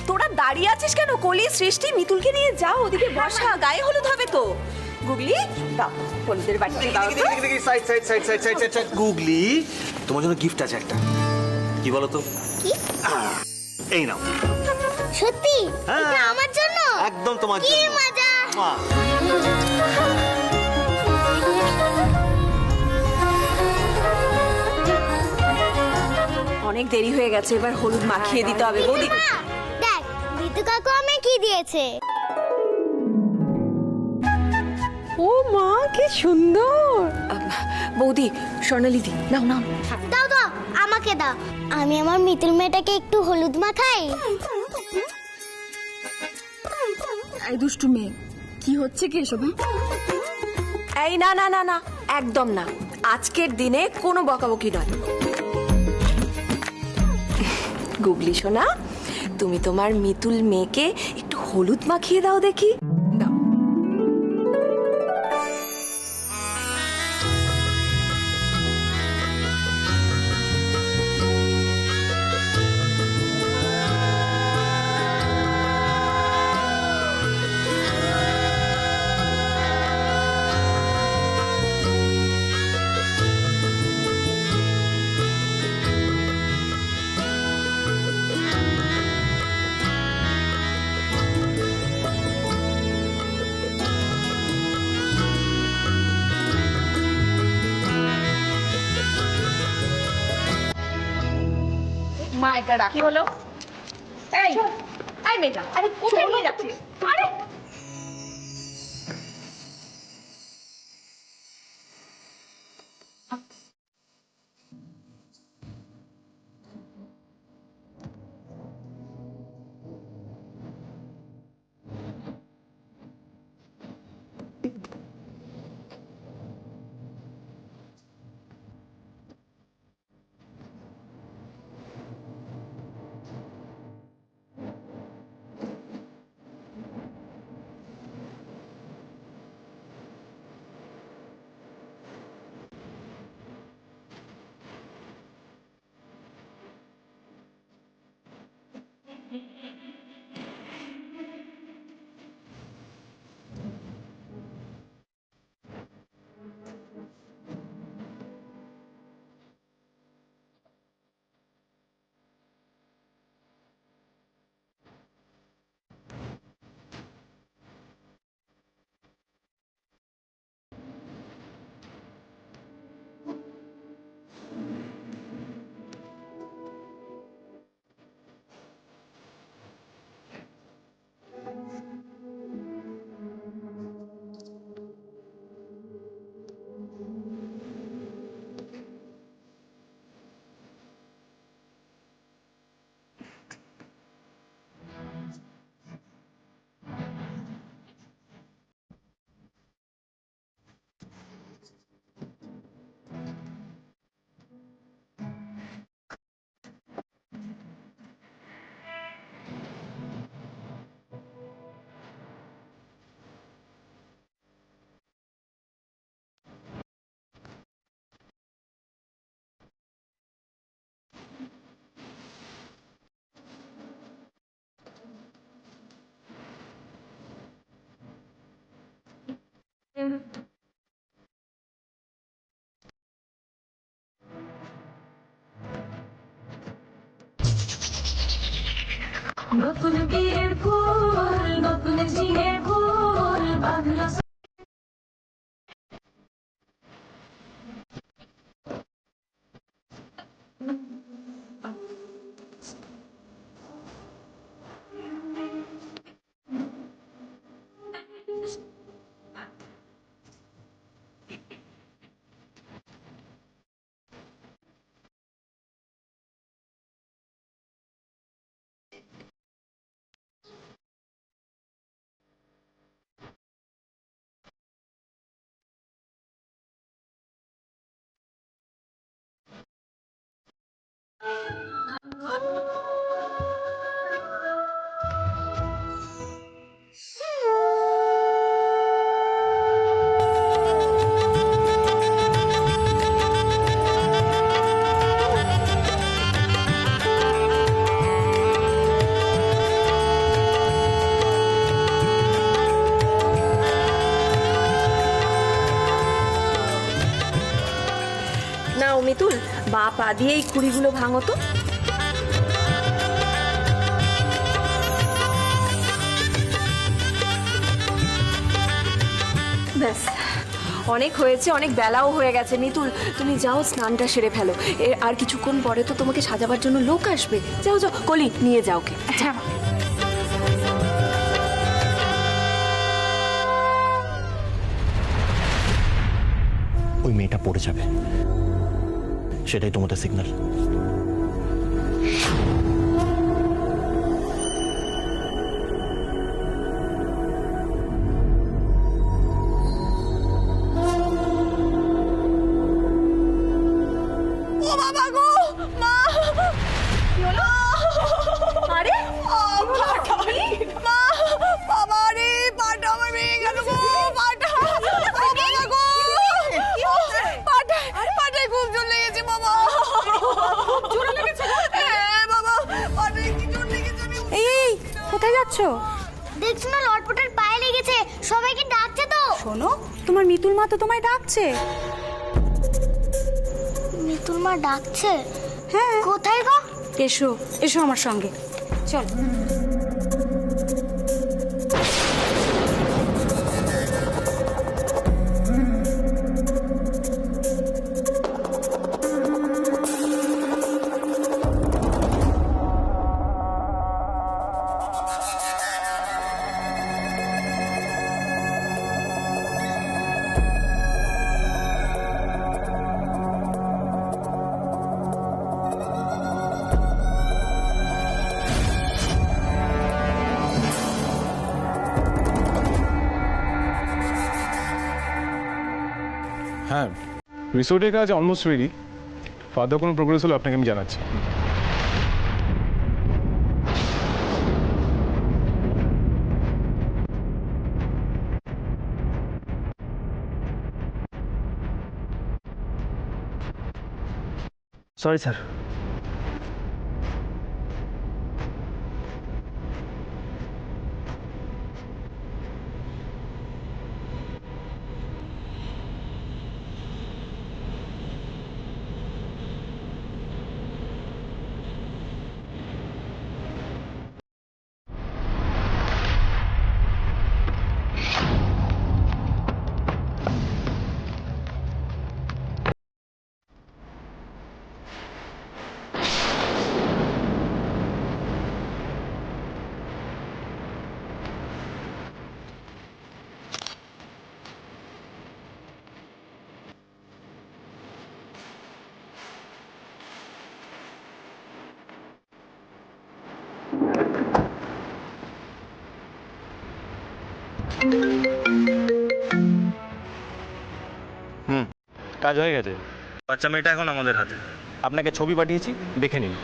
তোরা দাঁড়িয়ে আছিস কেন? কলি, সৃষ্টি, মিতুলকে নিয়ে যাও ওদিকে, বসা, গায়ে হলুদ হবে তো। গুগলি দাও, হলুদের বাটিতে দাও তো। Side side side side side side side. Googly, তোমার জন্য গিফট আছে একটা। কি বলো তো? কি? এই নাও। সত্যি? হ্যাঁ। এটা আমার জন্য? একদম তোমার কি জন্য। মজা! মা। অনেক দেরি হয়ে গেছে, এবার হলুদ মাখিয়ে দিতে হবে। বৌদি মা, দেখ বিতু কাকু আমি কি দিয়েছে। ও মা, কি সুন্দর! বৌদি, স্বর্ণালিদি, নাও নাও। দাও দাও, আমাকে দাও। আমি আমার মিতুল মেয়েটাকে একটু হলুদ মাখাই। এই দুষ্টু মেয়ে, কি হচ্ছে কি এসব? এই না না না না, একদম না। আজকের দিনে কোনো বকাবকি নয়। গুগলি সোনা, তুমি তোমার মিতুল মেয়েকে একটু হলুদ মাখিয়ে দাও দেখি। দাও। মা, এটা রাখ। কি হলো? এই এই মেয়েটা, আরে কোথায় নিয়ে যাচ্ছিস? আরে নতুন বিয়ের ফুল, নতুন ঝিঙে ফুল বাঁধলো মিতুল, বা পা দিয়ে এই কুড়িগুলো ভাঙো তো। ব্যাস, অনেক হয়েছে, অনেক বেলাও হয়ে গেছে। মিতুল, তুমি যাও স্নানটা সেরে ফেলো। আর কিছুক্ষণ পরে তো তোমাকে সাজাবার জন্য লোক আসবে। যাও যাও, কলি নিয়ে যাও কে। আচ্ছা ওই মেয়েটা পড়ে যাবে, সেটাই তোমাদের সিগন্যাল। ও বাবা গো, মা! কি হলো? আরে পাটা, মা! বাবা রে, পাটা আমার ভেঙে গেল গো, পাটা! বাবা গো! পাটায় খুব জোর লেগেছে বাবা। জোর লেগেছে? হ্যাঁ বাবা, পাটায় কি জোর লেগেছে। এই কোথায় যাচ্ছো? দেখছো না লটপটের পায়ে লেগেছে, সবাইকে ডাকছে তো। শোনো, তোমার মিতুল মা তো তোমায় ডাকছে। মিতুল মা ডাকছে? হ্যাঁ। কোথায় গো? এসো এসো আমার সঙ্গে, চল। হ্যাঁ, রিসোর্টের কাজ অলমোস্ট রেডি। ফার্দার কোনো প্রোগ্রেস হলে আপনাকে আমি জানাচ্ছি। Sorry sir. কাজ হয়ে গেছে, বাচ্চা মেয়েটা এখন আমাদের হাতে। আপনাকে ছবি পাঠিয়েছি, দেখে নিন।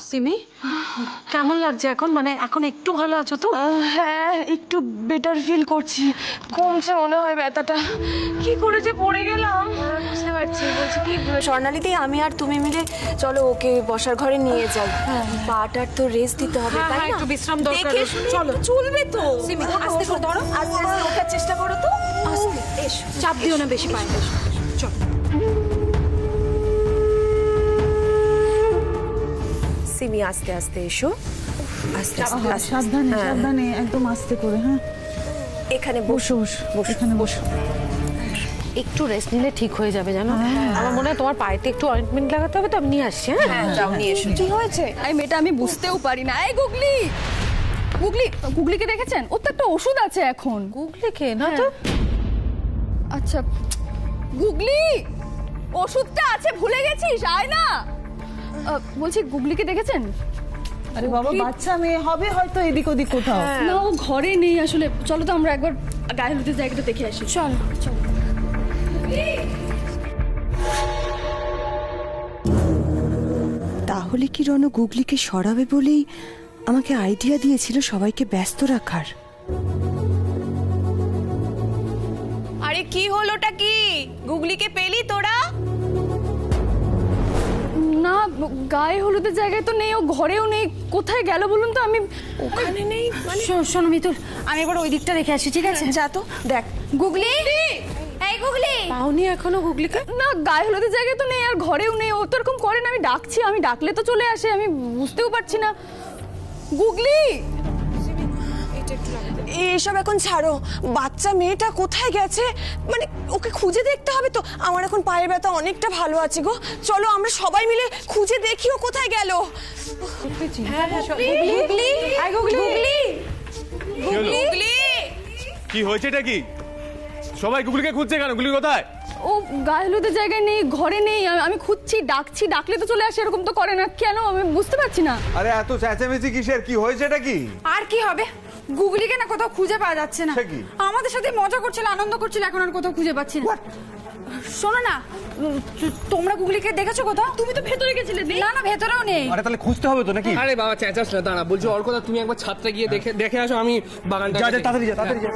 সিমি, কেমন লাগছে এখন? মানে এখন একটু ভালো আছো তো? হ্যাঁ, একটু বেটার ফিল করছি, কমছে মনে হয় ব্যথাটা। কি করে যে পড়ে গেলাম। বুঝতে পারছি। বলছি কি, স্বর্ণালীদি আমি আর তুমি মিলে চলো ওকে বসার ঘরে নিয়ে যাই। পাটার তো রেস্ট দিতে হবে, হ্যাঁ, তাই হ্যাঁ, না? একটু বিশ্রাম দরকার। দেখে শুনে চলো। একটু চলবে তো। সিমি, আস্তে করে ধরো। আস্তে আস্তে ওঠার চেষ্টা করো তো। আস্তে, এসো। চাপ দিও না বেশি পায়ে। চল। সিমি, আস্তে আস্তে এসো, আস্তে আস্তে আস্তে। সাবধানে হ্যাঁ, সাবধানে, একদম আস্তে করে। হ্যাঁ, এখানে বসো। এখানে বসো। একটু রেস্ট নিলে ঠিক হয়ে যাবে, জানো? আমার মনে হয় তোমার পায়েতে একটু অয়েন্টমেন্ট লাগাতে হবে, তো আমি নিয়ে আসছি। হ্যাঁ, যাও নিয়ে এসো। কি হয়েছে? এই মেয়েটা আমি বুঝতেও পারি না। এই গুগলি, গুগলিকে দেখেছেন? ওর তো একটা ওষুধ আছে এখন। গুগলিকে না তো? আচ্ছা, গুগলি ওষুধটা আছে, ভুলে গেছিস? আয় না। বলছি, গুগলিকে দেখেছেন? আরে বাবা, বাচ্চা মেয়ে হবে হয়তো এদিক ওদিক কোথাও। না, ও ঘরে নেই আসলে। চলো তো আমরা একবার গায়ে হলুদের জায়গাটা দেখে আসি। চল চল। তাহলে কি রণ গুগলিকে সরাবে বলেই আমাকে আইডিয়া দিয়েছিল সবাইকে ব্যস্ত রাখার? আরে কি হলোটা কি? গুগলিকে পেলি তোরা? না, গায়ে হলুদের জায়গায় তো নেই, ও ঘরেও নেই। কোথায় গেল বলুন তো? আমি ওখানে নেই মানে? শোনো মিতুল, আমি এবার ওই দিকটা দেখে আসি, ঠিক আছে? যা তো দেখ। গুগলি, এই গুগলি। পাওনি এখনো গুগলিকে? না, গায়ে হলুদের জায়গায় তো নেই আর ঘরেও নেই। ও তো এরকম করে না, আমি ডাকছি, আমি ডাকলে তো চলে আসে, আমি বুঝতেও পারছি না। গুগলি, এসব এখন ছাড়ো, বাচ্চা মেয়েটা কোথায় গেছে মানে ওকে খুঁজে দেখতে হবে তো। আমার এখন পায়ের ব্যথা অনেকটা ভালো আছে গো, চলো আমরা সবাই মিলে খুঁজে দেখি ও কোথায় গেল। গুগলি, কি হয়েছে এটা কি? সবাই গুগলিকে খুঁজছে কেন? গুগলি কোথায়? ও গায়ে হলুদের জায়গায় নেই, ঘরে নেই। আমি খুঁজছি, ডাকছি, ডাকলে তো চলে আসে, এরকম তো করে না কেন? আমি বুঝতে পারছি না। আরে এত চেঁচামেচি কিসের? কি হয়েছে এটা কি? আর কি হবে, গুগলিকে না কোথাও খুঁজে পাওয়া যাচ্ছে না। সে কি? আমাদের সাথে মজা করছিল, আনন্দ করছিল, এখন আর কোথাও খুঁজে পাচ্ছি না। শোনো না, তোমরা গুগলিকে দেখেছো কোথাও? তুমি তো ভেতরে গেছিলে। না না, ভেতরেও নেই। আরে তাহলে খুঁজতে হবে তো নাকি? আরে বাবা চেঁচাস না, দাঁড়া বলছি ওর কথা। তুমি একবার ছাদটা গিয়ে দেখে আসো, আমি বাগানটা যা যা, তাড়াতাড়ি যা, তাড়াতাড়ি যা।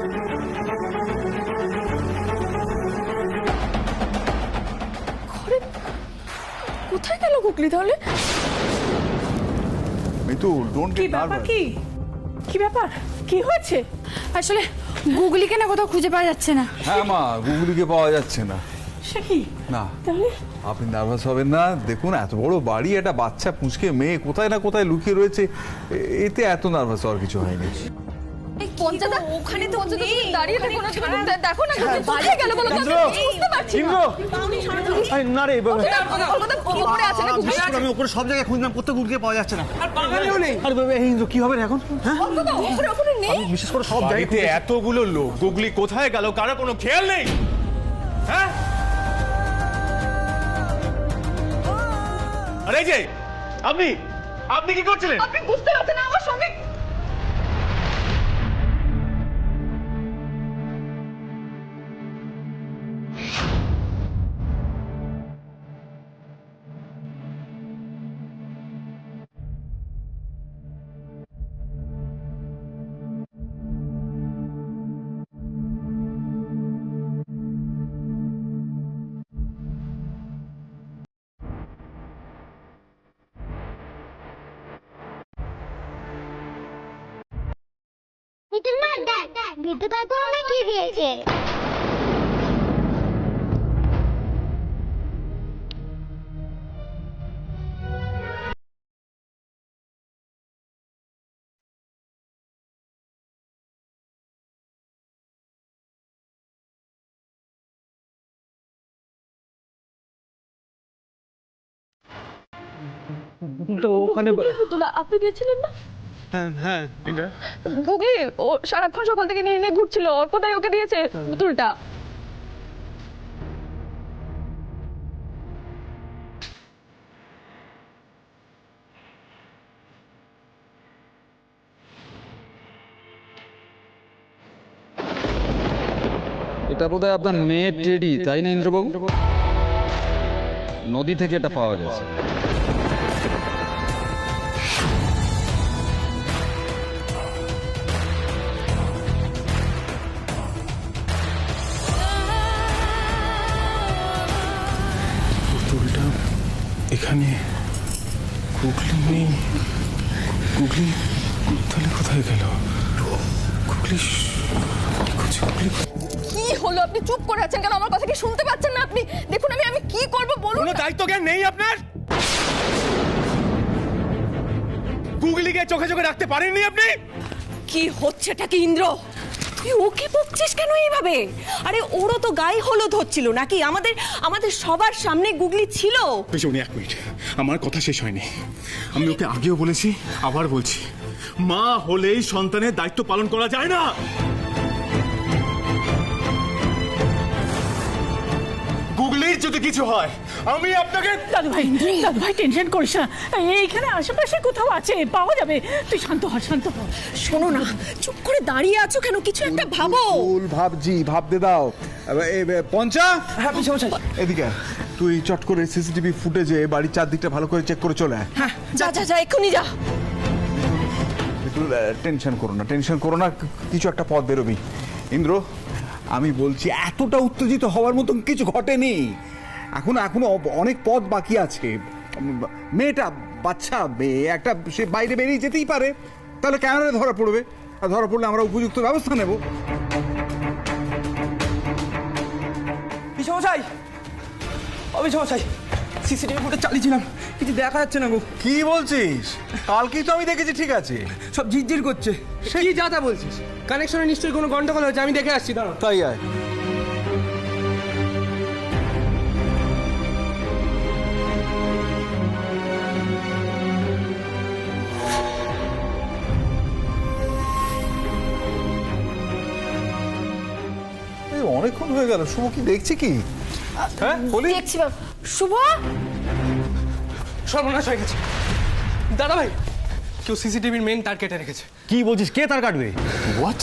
কোথায় গেল গুগলি তাহলে? মিতুল, ডোন্ট কি গেট ব্যাপার? নার্ভাস। কি ব্যাপার? কি হয়েছে? আসলে গুগলিকে না কোথাও খুঁজে পাওয়া যাচ্ছে না। হ্যাঁ মা, গুগলিকে পাওয়া যাচ্ছে না। সে কি? না, আপনি নার্ভাস হবেন না। দেখুন, এত বড় বাড়ি, একটা বাচ্চা পুঁচকে মেয়ে কোথায় না কোথায় লুকিয়ে রয়েছে, এতে এত নার্ভাস হওয়ার কিছু হয়নি। পঞ্চায়েত ওখানে তো দাঁড়িয়ে দেখো না, তুমি দেখো না কোথায় গেল বলো তো? আমি বুঝতে পারছি না। আরে না রে, উপরে আছে না গুগলি? আমি উপরে সব জায়গায় খুঁজলাম, কোথাও গুগলিকে পাওয়া যাচ্ছে না। আর বাগানেও নেই। আরে বাবা, এই ইন্দ্র কি হবে রে এখন? হ্যাঁ, উপরে নেই। আমি বিশেষ করে সব বাড়িতে জায়গায় এতগুলো লোক, গুগলি কোথায় গেল কারো কোনো খেয়াল নেই? হ্যাঁ? আরে এই যে আপনি কি করছিলেন? আপনি বুঝতে পারছেন না আমার সঙ্গে? মিতুল মা, দেখ বিদ্যুৎ কাকু আমায় কি দিয়েছে। তো ওখানে আপনি গেছিলেন না? হ্যাঁ, গুগলি ও সারাক্ষণ সকাল থেকে নিয়ে নিয়ে ঘুরছিল। ওর কোথায় ওকে দিয়েছে পুতুলটা? এটা বোধহয় আপনার মেয়ের টেডি, তাই না ইন্দ্রবাবু? নদী থেকে এটা পাওয়া গেছে। পুতুলটা এখানে, গুগলি নেই। গুগলি তাহলে কোথায় গেল? গুগলি গুগলি কি হলো? আপনি চুপ করে আছেন কেন? আমার কথা কি শুনতে পাচ্ছেন না আপনি? দেখুন আমি কি করব বলুন। কোনো দায়িত্ব জ্ঞান নেই আপনার? গুগলিকে চোখে চোখে রাখতে পারেননি আপনি? কি হচ্ছেটা কি ইন্দ্র? তুই ওকে বকছিস কেন এইভাবে? আরে ওরও তো গায়ে হলুদ হচ্ছিল নাকি? আমাদের সবার সামনে গুগলি ছিল। পেছনে এক মিনিট, আমার কথা শেষ হয়নি। আমি ওকে আগেও বলেছি, আবার বলছি, মা হলেই সন্তানের দায়িত্ব পালন করা যায় না। গুগলির যদি কিছু হয় আমি আপনাকে... দাদু ভাই টেনশন করিস না, এইখানে আশেপাশে কোথাও আছে, পাওয়া যাবে। তুই শান্ত হ, শান্ত হ। শোনো না, চুপ করে দাঁড়িয়ে আছো কেন? কিছু একটা ভাবো। ভাবছি, ভাবতে দাও। পঞ্চা, এদিকে তুই চট করে সিসিটিভি ফুটেজে বাড়ির চারদিকটা ভালো করে চেক করে চলে আয়। হ্যাঁ যা যা যা এক্ষুনি যা। টেনশন করো না, কিছু একটা পথ বেরোবি। ইন্দ্র, আমি বলছি এতটা উত্তেজিত হওয়ার মতন কিছু ঘটেনি, এখনো অনেক পথ বাকি আছে। মেয়েটা বাচ্চা মেয়ে, একটা সে বাইরে বেরিয়ে যেতেই পারে, তাহলে ক্যামেরায় ধরা পড়বে, আর ধরা পড়লে আমরা উপযুক্ত ব্যবস্থা নেব। বিশমশাই, অবিশমশাই, সিসিটিভি ফুটেজ চালিয়েছিলাম, কিছু দেখা যাচ্ছে না গো। কি বলছিস? কালকেই তো আমি দেখেছি, ঠিক আছে। সব ঝিরঝির করছে। কি যা তা বলছিস? কানেকশনে নিশ্চয়ই কোনো গন্ডগোল হয়েছে, আমি দেখে আসছি, দাঁড়াও। তাই আয়। অনেকক্ষণ হয়ে গেল, শুভ কি দেখছি কি? হ্যাঁ বলি, দেখছি বাবা। শুভ, সর্বনাশ হয়ে গেছে দাদা ভাই, কেউ সিসিটিভির মেইন তার কেটে রেখেছে। কি বলছিস? কে তার কাটবে? হোয়াট?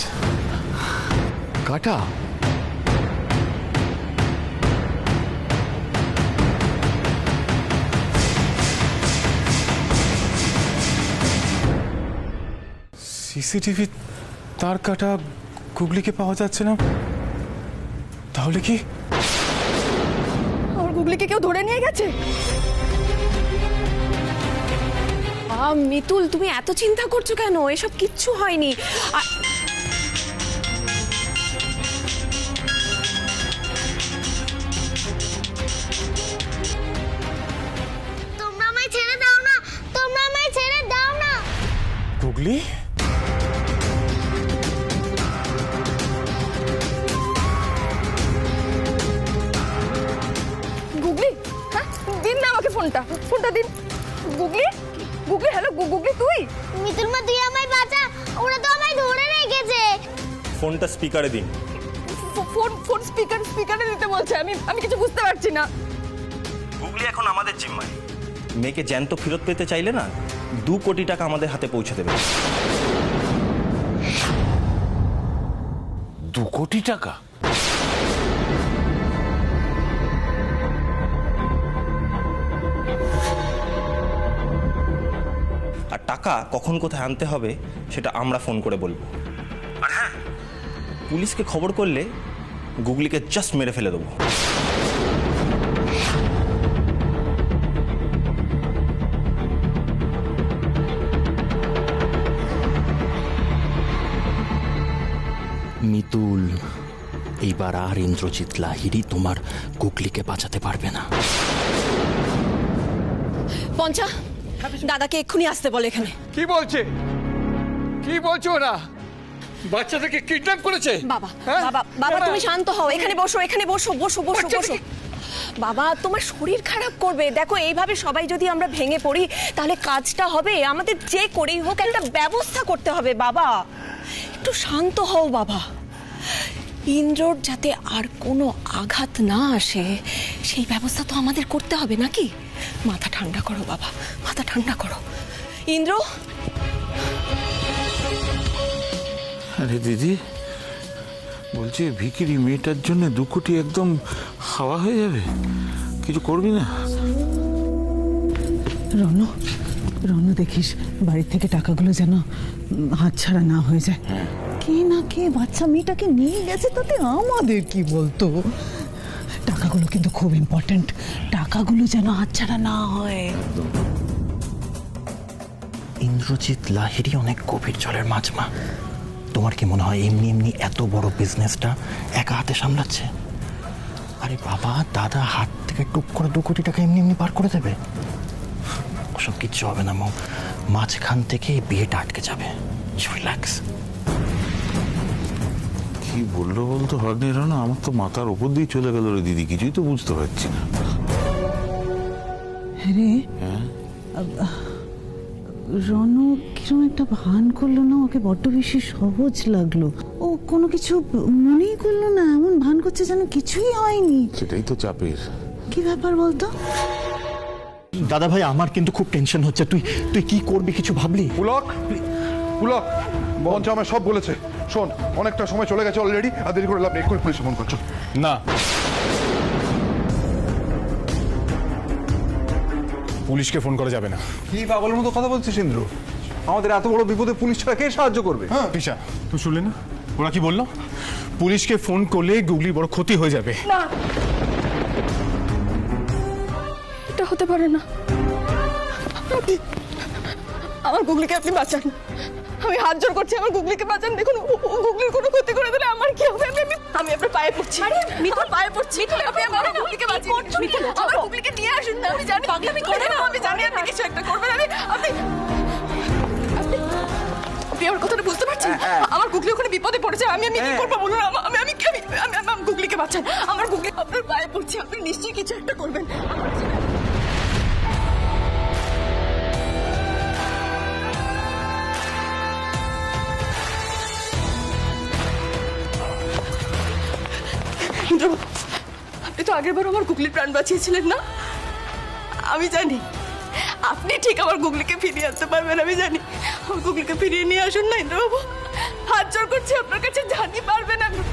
কাটা? সিসিটিভি তার কাটা, গুগলিকে পাওয়া যাচ্ছে না, তাহলে কি আমার গুগলিকে কেউ ধরে নিয়ে গেছে? মিতুল, তুমি এত চিন্তা করছো কেন? এসব কিচ্ছু হয়নি। তোমরা আমায় ছেড়ে দাও না, তোমরা আমায় ছেড়ে দাও না। গুগলি? গুগলি, হ্যাঁ দিন না আমাকে ফোনটা দিন। গুগলি, গুগলি, হ্যালো গুগলি, তুই? মিতুল মা, তুই আমায় বাঁচা, ওরা তো আমায় ধরে রেখেছে। ফোনটা স্পিকারে দিন। ফোন স্পিকারে দিতে বলছে, আমি কিছু বুঝতে পারছি না। গুগলি এখন আমাদের জিম্মায়। মেয়েকে জ্যান্ত ফেরত পেতে চাইলে না 2 কোটি টাকা আমাদের হাতে পৌঁছে দেবে। 2 কোটি টাকা? আর টাকা কখন কোথায় আনতে হবে সেটা আমরা ফোন করে বলবো। আর হ্যাঁ, পুলিশকে খবর করলে গুগলিকে জাস্ট মেরে ফেলে দেবো। মিতুল, এইবার আর ইন্দ্রজিৎ লাহিড়ী তোমার গুগলিকে বাঁচাতে পারবে না। পঞ্চা, দাদাকে এক্ষুনি আসতে বলে এখানে। কি বলছে ওরা? বাচ্চাটাকে কিডন্যাপ করেছে? বাবা বাবা তুমি শান্ত হও, এখানে বসো, বসো। বাবা, তোমার শরীর খারাপ করবে। দেখো, এইভাবে সবাই যদি আমরা ভেঙে পড়ি তাহলে কাজটা হবে, আমাদের যে করেই হোক একটা ব্যবস্থা করতে হবে। বাবা একটু শান্ত হও বাবা। ইন্দ্রর যাতে আর কোনো আঘাত না আসে সেই ব্যবস্থা তো আমাদের করতে হবে নাকি? মাথা ঠান্ডা করো বাবা, মাথা ঠান্ডা করো। ইন্দ্র। আরে দিদি, বলছি ভিকিরি মেয়েটার জন্য 2 কোটি একদম হাওয়া হয়ে যাবে, কিছু করবি না? রনু দেখিস বাড়ি থেকে টাকাগুলো যেন হাতছাড়া না হয়ে যায়। কে না কে বাচ্চা মেয়েটাকে নিয়ে গেছে, তাতে আমাদের কি বলতো? টাকাগুলো কিন্তু খুব ইম্পর্টেন্ট, টাকাগুলো যেন হাতছাড়া না হয়। ইন্দ্রজিৎ লাহিড়ী অনেক গভীর জলের মাছ মা। তোমার কি মনে হয় এমনি এত বড় বিজনেসটা একা হাতে সামলাচ্ছে? আরে বাবা, দাদা হাত থেকে টুক করে 2 কোটি টাকা এমনি পার করে দেবে। ওসব কিচ্ছু হবে না মা, মাঝখান থেকে বিয়েটা আটকে যাবে। রিল্যাক্স। কি বললো বলতো ভাগ্নের না, আমার তো মাথার উপর দিয়ে চলে গেল রে দিদি, কিছুই তো বুঝতে পারছি না। হ্যাঁ, রনু কিরম একটা ভান করলো না, ওকে বড্ড বেশি সহজ লাগলো। ও কোনো কিছু মনেই করলো না, এমন ভান করছে যেন কিছুই হয়নি। সেটাই তো চাপের। কি ব্যাপার বলতো? দাদা ভাই, আমার কিন্তু খুব টেনশন হচ্ছে। তুই কি করবি কিছু ভাবলি? পুলক, মঞ্চ আমায় সব বলেছে। শোন, অনেকটা সময় চলে গেছে অলরেডি, আর দেরি করে লাভ নেই, এক্ষুনি পুলিশে ফোন করছো। না, পুলিশকে ফোন করা যাবে না। কি পাগলের মতো কথা বলছিস ইন্দ্র? আমাদের এত বড় বিপদে পুলিশ ছাড়া কে সাহায্য করবে? হ্যাঁ পিসা, তুই শুনলি না ওরা কি বললো? পুলিশকে ফোন করলে গুগলির বড় ক্ষতি হয়ে যাবে। না, এটা হতে পারে না। আমার গুগলিকে আপনি বাঁচান, আমি হাত জোর করছি, আমার গুগলিকে বাঁচান। দেখুন গুগলির কোনো ক্ষতি করে দিলে আমার কি হবে? আমি আপনার পায়ে পড়ছি, মিতুল পায়ে পড়ছি। আপনি আমার গুগলিকে বাঁচিয়ে মিতুল, আমার গুগলিকে নিয়ে আসুন না। আমি জানি পাগলামি করে না, আমি জানি আপনি কিছু একটা করবেন। আপনি আমার কথাটা বুঝতে পারছেন? আমার গুগলি ওখানে বিপদে পড়েছে, আমি কি করবো বলুন? আমি গুগলিকে বাঁচান, আমার গুগলি আপনার পায়ে পড়ছি, আপনি নিশ্চয়ই কিছু একটা করবেন। আপনি তো আগের বার আমার গুগলির প্রাণ বাঁচিয়েছিলেন না? আমি জানি আপনি ঠিক আমার গুগলিকে ফিরিয়ে আনতে পারবেন, আমি জানি। আমার গুগলিকে ফিরিয়ে নিয়ে আসুন না ইন্দ্রবাবু, হাত জোর করছি আপনার কাছে, জানি পারবেন আপনি।